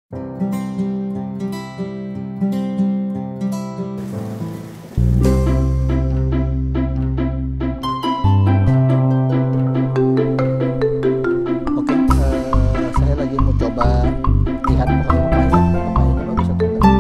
Oke, saya lagi mau coba lihat pohon pepaya. Pepayanya bagus atau enggak?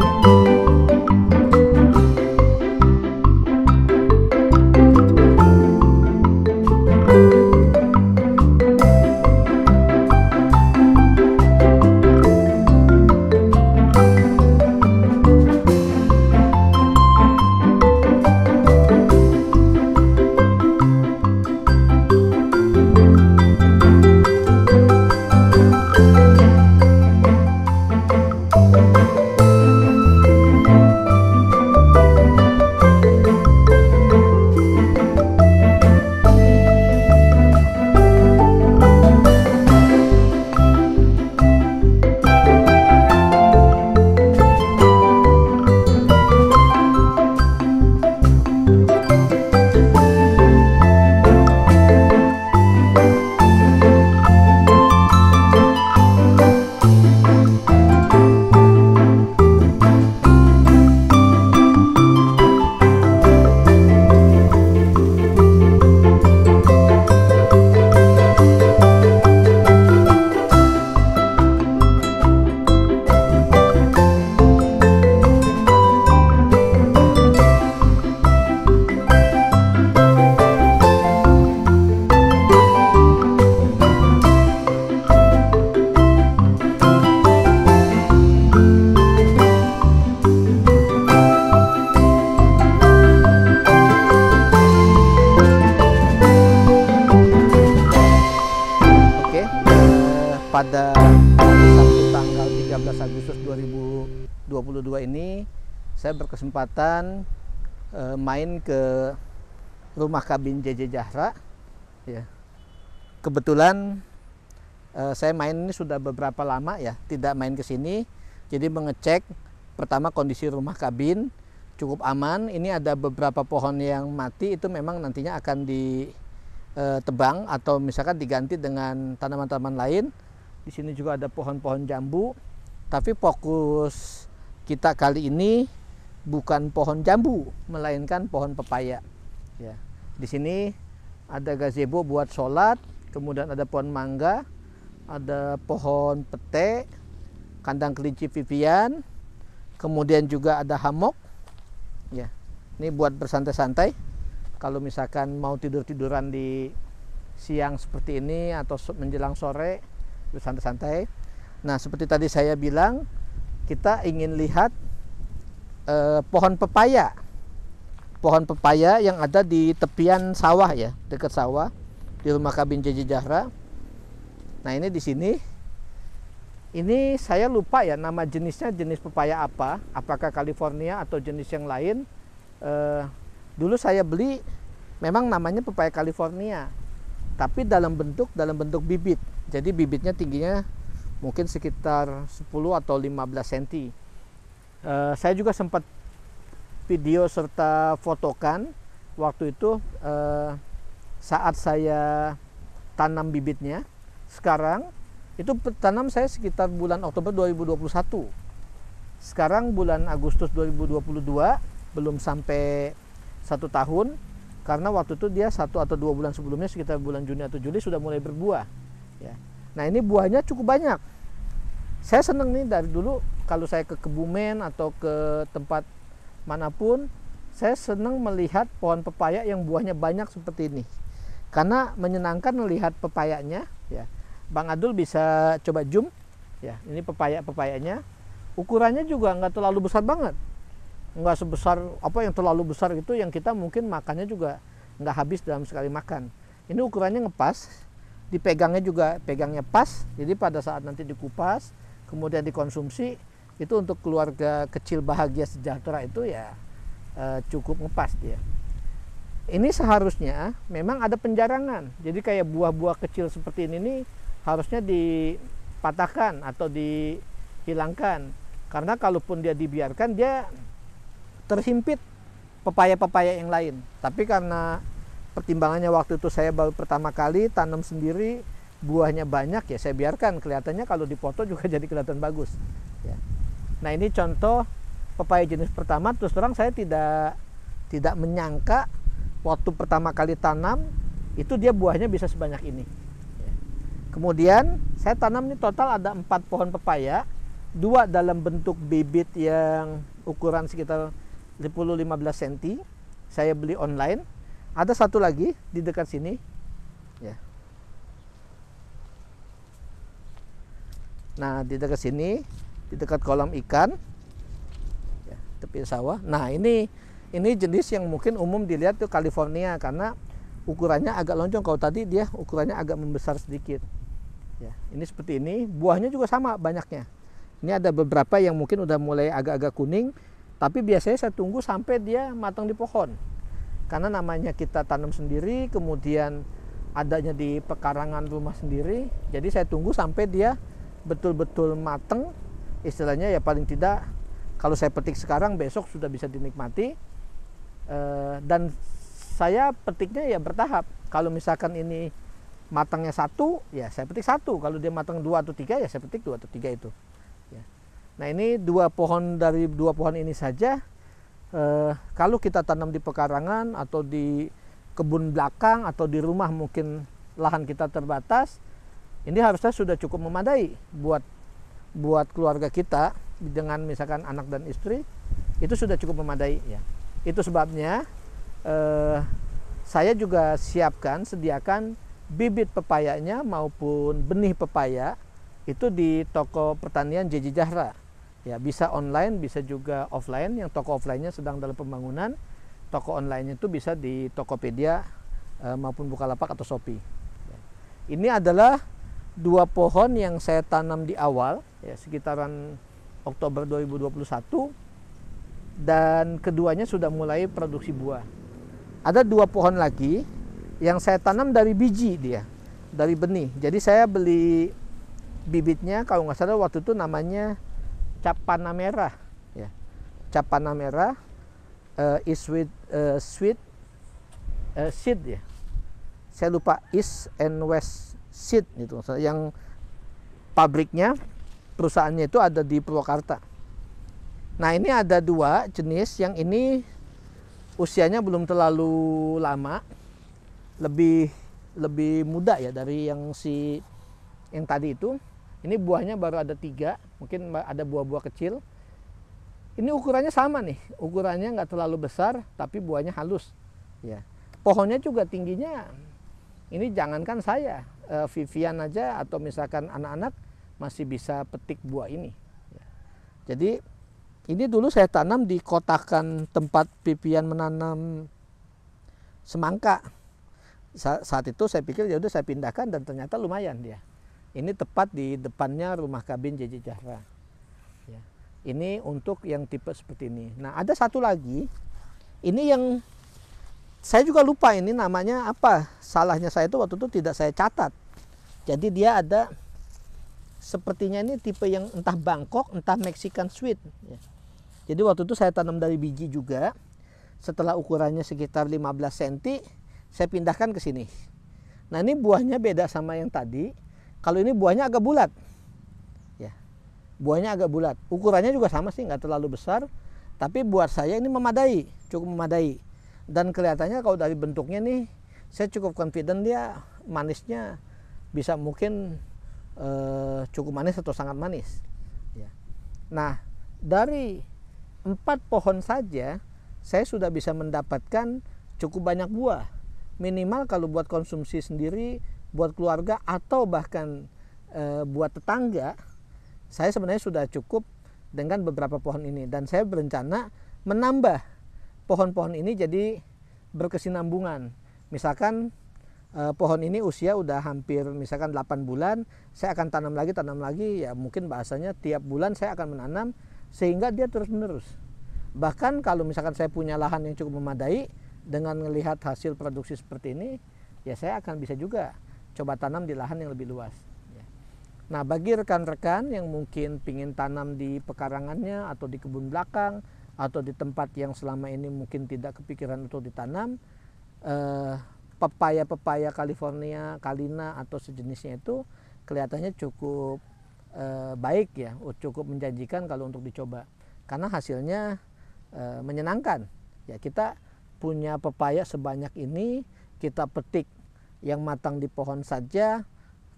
Pada hari Sabtu tanggal 13 Agustus 2022 ini saya berkesempatan main ke rumah kabin JJ Zahra ya. Kebetulan saya main ini sudah beberapa lama ya, tidak main ke sini. Jadi mengecek pertama kondisi rumah kabin cukup aman. Ini ada beberapa pohon yang mati, itu memang nantinya akan ditebang atau misalkan diganti dengan tanaman-tanaman lain. Di sini juga ada pohon-pohon jambu, tapi fokus kita kali ini bukan pohon jambu, melainkan pohon pepaya. Ya, di sini ada gazebo buat sholat, kemudian ada pohon mangga, ada pohon pete, kandang kelinci Vivian, kemudian juga ada hammock. Ya, ini buat bersantai-santai. Kalau misalkan mau tidur-tiduran di siang seperti ini atau menjelang sore, santai-santai. Nah, seperti tadi saya bilang, kita ingin lihat pohon pepaya yang ada di tepian sawah ya, dekat sawah di rumah kabin JJ Zahra. Nah, ini di sini. Ini saya lupa ya nama jenisnya, jenis pepaya apa? Apakah California atau jenis yang lain? Dulu saya beli, memang namanya pepaya California, tapi dalam bentuk bibit. Jadi bibitnya tingginya mungkin sekitar 10 atau 15 cm. Saya juga sempat video serta fotokan waktu itu saat saya tanam bibitnya. Sekarang itu tanam saya sekitar bulan Oktober 2021. Sekarang bulan Agustus 2022, belum sampai 1 tahun. Karena waktu itu dia 1 atau 2 bulan sebelumnya, sekitar bulan Juni atau Juli sudah mulai berbuah. Ya. Nah, ini buahnya cukup banyak. Saya seneng nih dari dulu kalau saya ke Kebumen atau ke tempat manapun, saya seneng melihat pohon pepaya yang buahnya banyak seperti ini. Karena menyenangkan melihat pepayanya. Ya. Bang Adul bisa coba zoom. Ya, ini pepayanya. Ukurannya juga nggak terlalu besar banget. Nggak sebesar apa yang terlalu besar itu yang kita mungkin makannya juga nggak habis dalam sekali makan. Ini ukurannya ngepas, dipegangnya juga pegangnya pas, jadi pada saat nanti dikupas kemudian dikonsumsi itu untuk keluarga kecil bahagia sejahtera itu ya cukup ngepas dia. Ini seharusnya memang ada penjarangan, jadi kayak buah-buah kecil seperti ini nih harusnya dipatahkan atau dihilangkan, karena kalaupun dia dibiarkan dia terhimpit pepaya-pepaya yang lain. Tapi karena pertimbangannya waktu itu saya baru pertama kali tanam sendiri, buahnya banyak ya saya biarkan. Kelihatannya kalau dipoto juga jadi kelihatan bagus. Ya. Nah ini contoh pepaya jenis pertama. Terus terang saya tidak menyangka waktu pertama kali tanam itu dia buahnya bisa sebanyak ini. Ya. Kemudian saya tanam ini total ada 4 pohon pepaya, 2 dalam bentuk bibit yang ukuran sekitar 10-15 cm. Saya beli online. Ada satu lagi di dekat sini. Ya. Nah di dekat sini, di dekat kolam ikan, ya, tepi sawah. Nah ini jenis yang mungkin umum dilihat tuh California karena ukurannya agak lonjong. Kalau tadi dia ukurannya agak membesar sedikit. Ya, ini seperti ini. Buahnya juga sama banyaknya. Ini ada beberapa yang mungkin udah mulai agak-agak kuning, tapi biasanya saya tunggu sampai dia matang di pohon. Karena namanya kita tanam sendiri, kemudian adanya di pekarangan rumah sendiri. Jadi saya tunggu sampai dia betul-betul mateng, istilahnya ya paling tidak kalau saya petik sekarang besok sudah bisa dinikmati. Dan saya petiknya ya bertahap. Kalau misalkan ini matangnya 1, ya saya petik 1. Kalau dia matang 2 atau 3, ya saya petik 2 atau 3 itu. Ya. Nah ini 2 pohon, dari 2 pohon ini saja, kalau kita tanam di pekarangan atau di kebun belakang atau di rumah mungkin lahan kita terbatas, ini harusnya sudah cukup memadai buat keluarga kita dengan misalkan anak dan istri, itu sudah cukup memadai ya. Itu sebabnya saya juga sediakan bibit pepayanya maupun benih pepaya itu di toko pertanian JJ Jahra. Ya, bisa online, bisa juga offline. Yang toko offline-nya sedang dalam pembangunan. Toko online-nya itu bisa di Tokopedia maupun Bukalapak atau Shopee. Ini adalah 2 pohon yang saya tanam di awal, ya, sekitaran Oktober 2021, dan keduanya sudah mulai produksi buah. Ada 2 pohon lagi yang saya tanam dari biji dia, dari benih. Jadi saya beli bibitnya, kalau nggak salah waktu itu namanya cap panah merah, ya. Cap panah merah sweet seed ya. Saya lupa East and West Seed itu, yang pabriknya, perusahaannya itu ada di Purwakarta. Nah ini ada 2 jenis, yang ini usianya belum terlalu lama, lebih muda ya dari yang tadi itu. Ini buahnya baru ada 3, mungkin ada buah-buah kecil. Ini ukurannya sama nih, ukurannya nggak terlalu besar, tapi buahnya halus. Ya, pohonnya juga tingginya. Ini jangankan saya, Vivian aja atau misalkan anak-anak masih bisa petik buah ini. Ya. Jadi ini dulu saya tanam di kotakan tempat Vivian menanam semangka. Saat itu saya pikir ya udah saya pindahkan dan ternyata lumayan dia. Ini tepat di depannya rumah kabin JJ Jahra. Ya. Ini untuk yang tipe seperti ini. Nah ada satu lagi, ini yang saya juga lupa ini namanya apa. Salahnya saya itu waktu itu tidak saya catat. Jadi dia ada sepertinya ini tipe yang entah Bangkok, entah Mexican Sweet. Ya. Jadi waktu itu saya tanam dari biji juga. Setelah ukurannya sekitar 15 cm, saya pindahkan ke sini. Nah ini buahnya beda sama yang tadi. Kalau ini buahnya agak bulat. Ya, buahnya agak bulat. Ukurannya juga sama sih, nggak terlalu besar. Tapi buat saya ini memadai, cukup memadai. Dan kelihatannya kalau dari bentuknya nih, saya cukup confident dia manisnya bisa mungkin cukup manis atau sangat manis. Ya. Nah dari 4 pohon saja saya sudah bisa mendapatkan cukup banyak buah. Minimal kalau buat konsumsi sendiri, buat keluarga atau bahkan buat tetangga, saya sebenarnya sudah cukup dengan beberapa pohon ini. Dan saya berencana menambah pohon-pohon ini jadi berkesinambungan. Misalkan pohon ini usia udah hampir misalkan 8 bulan, saya akan tanam lagi, ya mungkin bahasanya tiap bulan saya akan menanam sehingga dia terus-menerus. Bahkan kalau misalkan saya punya lahan yang cukup memadai, dengan melihat hasil produksi seperti ini, ya saya akan bisa juga coba tanam di lahan yang lebih luas. Nah bagi rekan-rekan yang mungkin pingin tanam di pekarangannya atau di kebun belakang, atau di tempat yang selama ini mungkin tidak kepikiran untuk ditanam, pepaya California, Kalina atau sejenisnya itu kelihatannya cukup baik ya, cukup menjanjikan kalau untuk dicoba karena hasilnya menyenangkan. Ya, kita punya pepaya sebanyak ini, kita petik yang matang di pohon saja.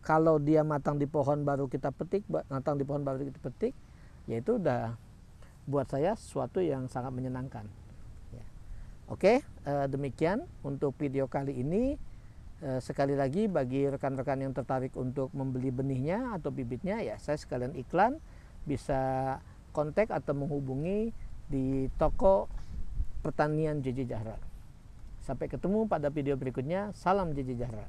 Kalau dia matang di pohon baru kita petik, ya itu udah buat saya sesuatu yang sangat menyenangkan. Ya. Oke, demikian untuk video kali ini. Sekali lagi bagi rekan-rekan yang tertarik untuk membeli benihnya atau bibitnya, ya saya sekalian iklan, bisa kontak atau menghubungi di toko pertanian JJ Zahra. Sampai ketemu pada video berikutnya. Salam JJ Zahra.